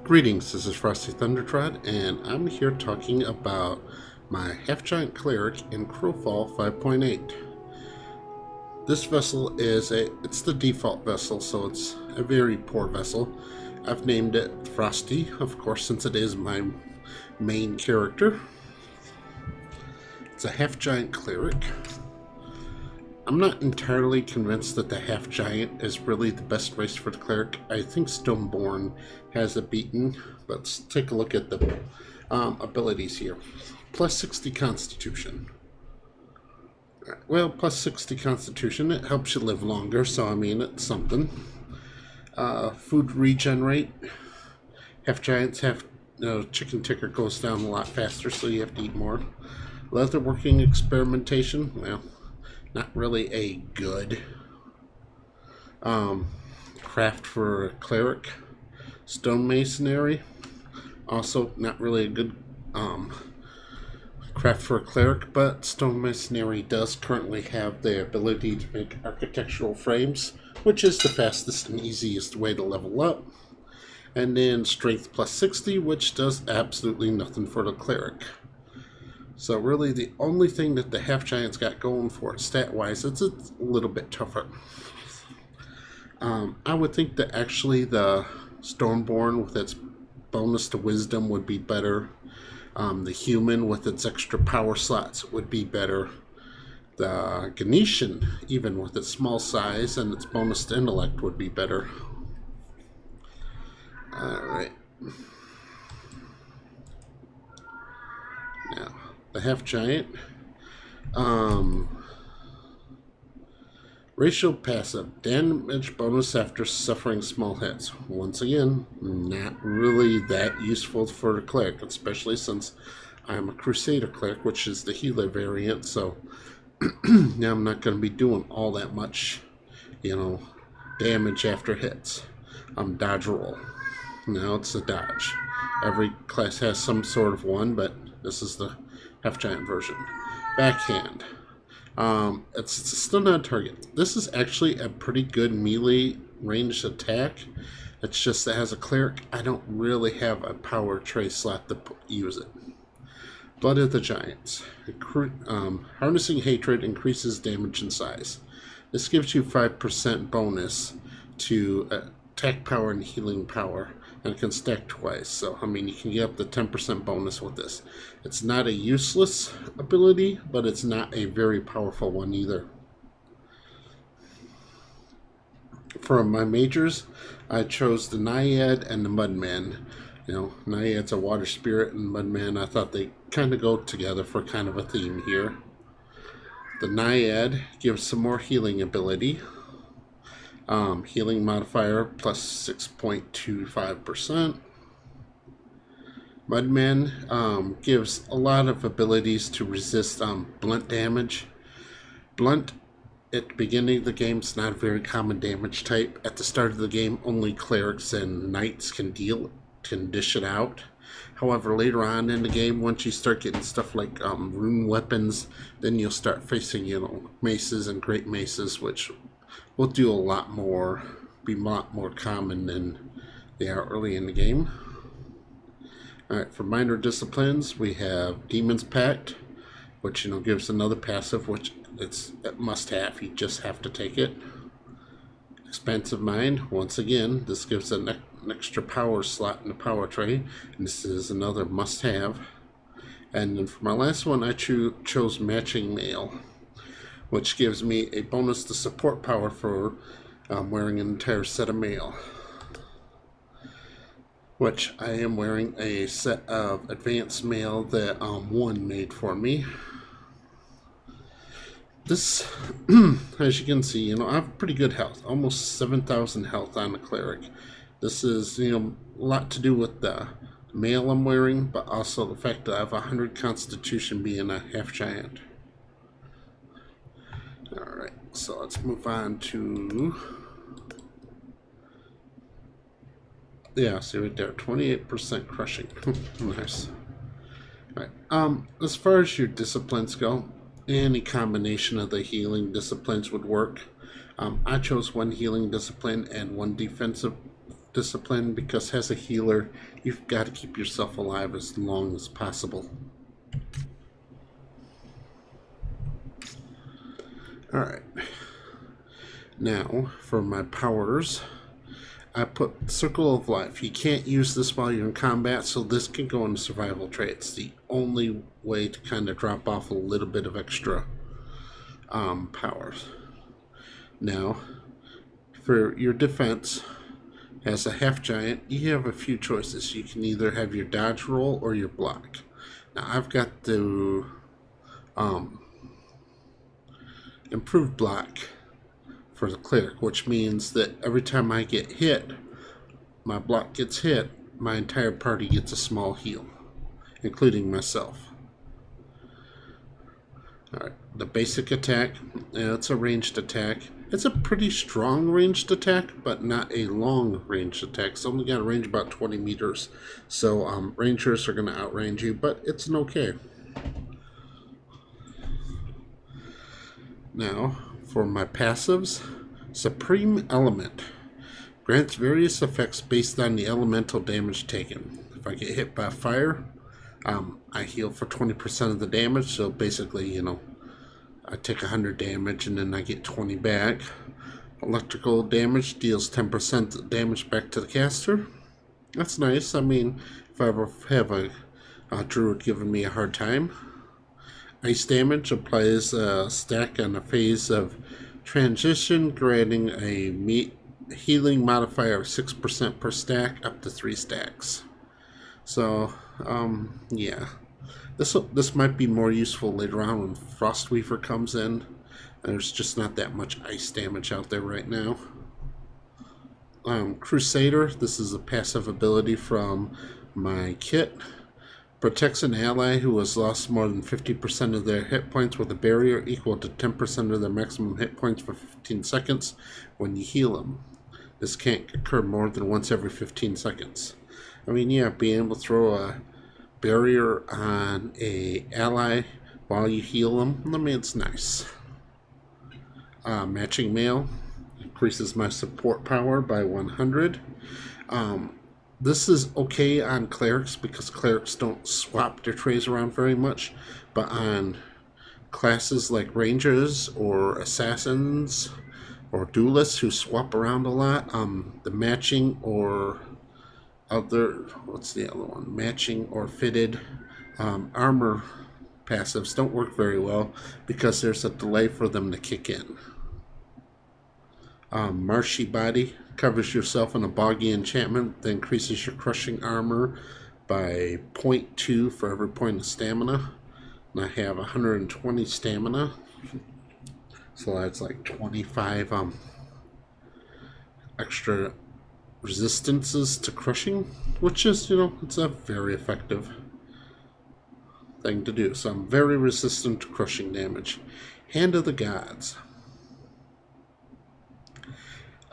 Greetings, this is Frosty THundertrod, and I'm here talking about my Giant Cleric in Crowfall 5.8. This vessel it's the default vessel, so it's a very poor vessel. I've named it Frosty, of course, since it is my main character. It's a Giant Cleric. I'm not entirely convinced that the Half-Giant is really the best race for the Cleric. I think Stoneborn has it beaten. Let's take a look at the abilities here. Plus 60 Constitution. Well, plus 60 Constitution, it helps you live longer, so I mean, it's something. Food regenerate. Half-Giants have... chicken ticker goes down a lot faster, so you have to eat more. Leatherworking experimentation, well... not really a good craft for a cleric. Stonemasonry, also not really a good craft for a cleric, but stonemasonry does currently have the ability to make architectural frames, which is the fastest and easiest way to level up. And then strength plus 60, which does absolutely nothing for the cleric. So really the only thing that the Half-Giant's got going for it stat-wise, it's a little bit tougher. I would think that actually the Stormborn with its bonus to wisdom would be better. The human with its extra power slots would be better. The Ganetian, even with its small size and its bonus to intellect, would be better. Alright. Now, the Half-Giant. Racial passive. Damage bonus after suffering small hits. Once again, not really that useful for the cleric, especially since I'm a crusader cleric, which is the healer variant, so now I'm not going to be doing all that much, damage after hits. Dodge roll. Now it's a dodge. Every class has some sort of one, but this is the Half-Giant version. Backhand. It's still not a target. This is actually a pretty good melee ranged attack. It's just that as a cleric, I don't really have a power tray slot to use it. Blood of the Giants. Harnessing Hatred increases damage and size. This gives you 5% bonus to attack power and healing power, and it can stack twice, so I mean you can get up to 10% bonus with this. It's not a useless ability, but it's not a very powerful one either. For my majors, I chose the Naiad and the Mudman. Naiad's a water spirit, and Mudman, I thought they kind of go together for kind of a theme here. The Naiad gives some more healing ability. Healing modifier plus 6.25%. Mudman gives a lot of abilities to resist blunt damage. Blunt, at the beginning of the game, is not a very common damage type. At the start of the game, only clerics and knights can dish it out. However, later on in the game, once you start getting stuff like rune weapons, then you'll start facing, maces and great maces, which will do a lot more, be a lot more common than they are early in the game. Alright, for minor disciplines, we have Demon's Pact, which, gives another passive, which it's a must-have. You just have to take it. Expansive Mind, once again, this gives an extra power slot in the power tray, and this is another must-have. And then for my last one, I chose Matching Mail, which gives me a bonus to support power for wearing an entire set of mail. Which I am wearing a set of advanced mail that one made for me. This, as you can see, I have pretty good health, almost 7,000 health on the cleric. This is, a lot to do with the mail I'm wearing, but also the fact that I have 100 constitution being a Half-Giant. Alright, so let's move on to... yeah, see right there, 28% crushing. Nice. Alright, as far as your disciplines go, any combination of the healing disciplines would work. I chose one healing discipline and one defensive discipline because as a healer, you've got to keep yourself alive as long as possible. Alright. Now, for my powers, I put Circle of Life. You can't use this while you're in combat, so this can go into survival traits. The only way to kind of drop off a little bit of extra powers. Now, for your defense, as a half giant, you have a few choices. You can either have your dodge roll or your block. Now, I've got the improved block for the cleric, which means that every time I get hit, my block gets hit, my entire party gets a small heal, including myself. Alright, the basic attack, it's a ranged attack. It's a pretty strong ranged attack, but not a long ranged attack. It's only got a range about 20 meters, so rangers are going to outrange you, but it's an okay. Now, for my passives, Supreme Element grants various effects based on the elemental damage taken. If I get hit by fire, I heal for 20% of the damage, so basically, I take 100 damage and then I get 20 back. Electrical damage deals 10% damage back to the caster. That's nice. I mean, if I ever have a druid giving me a hard time. Ice damage applies a stack on a phase of transition, granting a healing modifier of 6% per stack, up to 3 stacks. So, yeah. This might be more useful later on when Frostweaver comes in. There's just not that much ice damage out there right now. Crusader, this is a passive ability from my kit. Protects an ally who has lost more than 50% of their hit points with a barrier equal to 10% of their maximum hit points for 15 seconds when you heal them. This can't occur more than once every 15 seconds. I mean, yeah, being able to throw a barrier on a ally while you heal them, I mean, it's nice. Matching Mail increases my support power by 100. This is okay on clerics because clerics don't swap their trays around very much, but on classes like rangers or assassins or duelists who swap around a lot, the matching or matching or fitted armor passives don't work very well because there's a delay for them to kick in. Marshy Body covers yourself in a boggy enchantment that increases your crushing armor by 0.2 for every point of stamina. And I have 120 stamina, so that's like 25 extra resistances to crushing, which is, it's a very effective thing to do. So I'm very resistant to crushing damage. Hand of the Gods.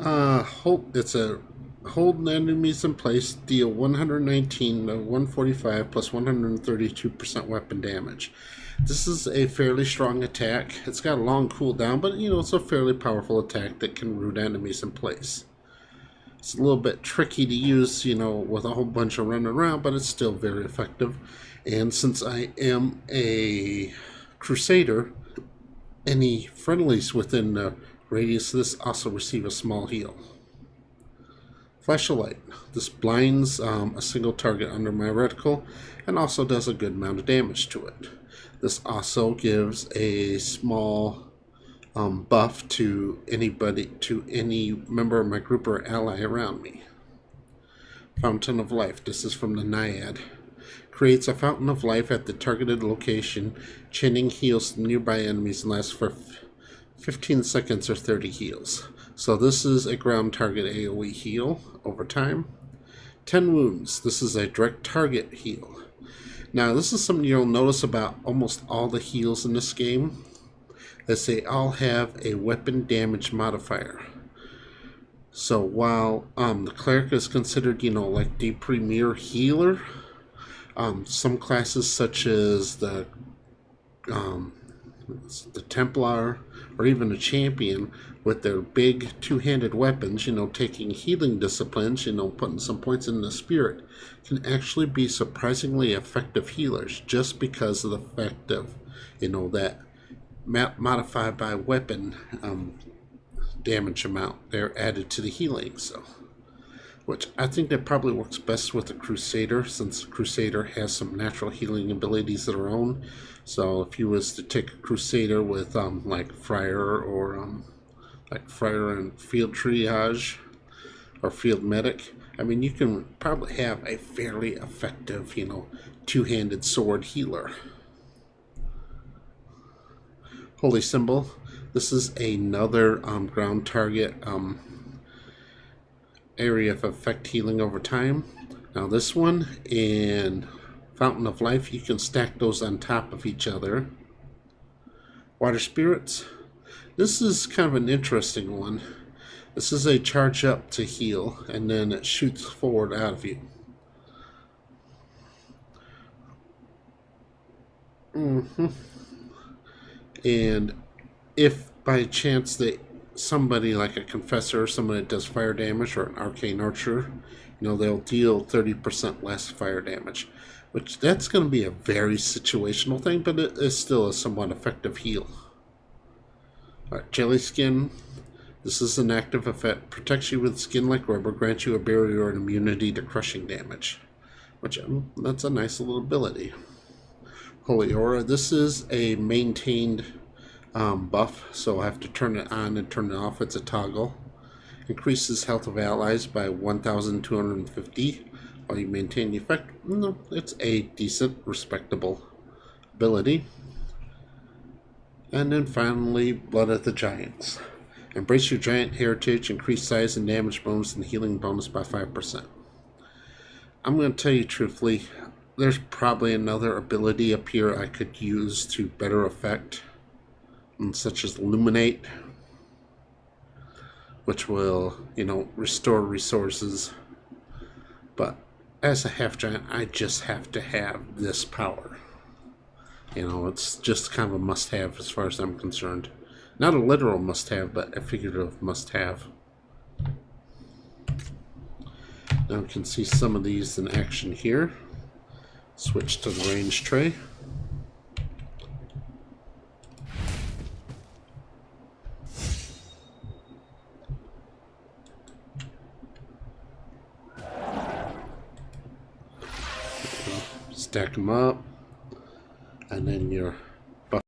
Hold enemies in place, deal 119 to 145 plus 132% weapon damage. This is a fairly strong attack. It's got a long cooldown, but it's a fairly powerful attack that can root enemies in place. It's a little bit tricky to use, with a whole bunch of running around, but it's still very effective. And since I am a crusader, any friendlies within the radius of this also receive a small heal. Flash of Light. This blinds a single target under my reticle and also does a good amount of damage to it. This also gives a small buff to any member of my group or ally around me. Fountain of Life. This is from the Naiad. Creates a fountain of life at the targeted location, chaining heals to nearby enemies and lasts for 15 seconds or 30 heals. So this is a ground target AoE heal over time. 10 wounds. This is a direct target heal. Now this is something you'll notice about almost all the heals in this game, is they all have a weapon damage modifier. So while the cleric is considered, like the premier healer, some classes such as the Templar or even a champion with their big two-handed weapons, taking healing disciplines, putting some points in the spirit, can actually be surprisingly effective healers just because of the fact of, that modified by weapon damage amount they're added to the healing. So, which I think that probably works best with the crusader, since the crusader has some natural healing abilities of their own. So if you was to take a crusader with like friar, or like friar and field triage or field medic, I mean, you can probably have a fairly effective, two-handed sword healer. Holy symbol. This is another ground target area of effect healing over time. Now this one and Fountain of Life, you can stack those on top of each other. Water Spirits. This is kind of an interesting one. This is a charge up to heal, and then it shoots forward out of you. And if by chance that somebody like a confessor, or somebody that does fire damage, or an arcane archer, they'll deal 30% less fire damage, which that's going to be a very situational thing, but it is still a somewhat effective heal. Alright, Jelly Skin. This is an active effect. Protects you with skin like rubber, grants you a barrier or an immunity to crushing damage, which that's a nice little ability. Holy Aura. This is a maintained buff, so I have to turn it on and turn it off. It's a toggle. Increases health of allies by 1,250 while you maintain the effect. No, it's a decent, respectable ability. And then finally, Blood of the Giants. Embrace your giant heritage, increase size and damage bonus and healing bonus by 5%. I'm going to tell you truthfully, there's probably another ability up here I could use to better effect, such as Illuminate, which will, restore resources. But as a half giant, I just have to have this power. It's just kind of a must-have as far as I'm concerned. Not a literal must-have, but a figurative must-have. Now we can see some of these in action here. Switch to the range tray. Stack them up, and then your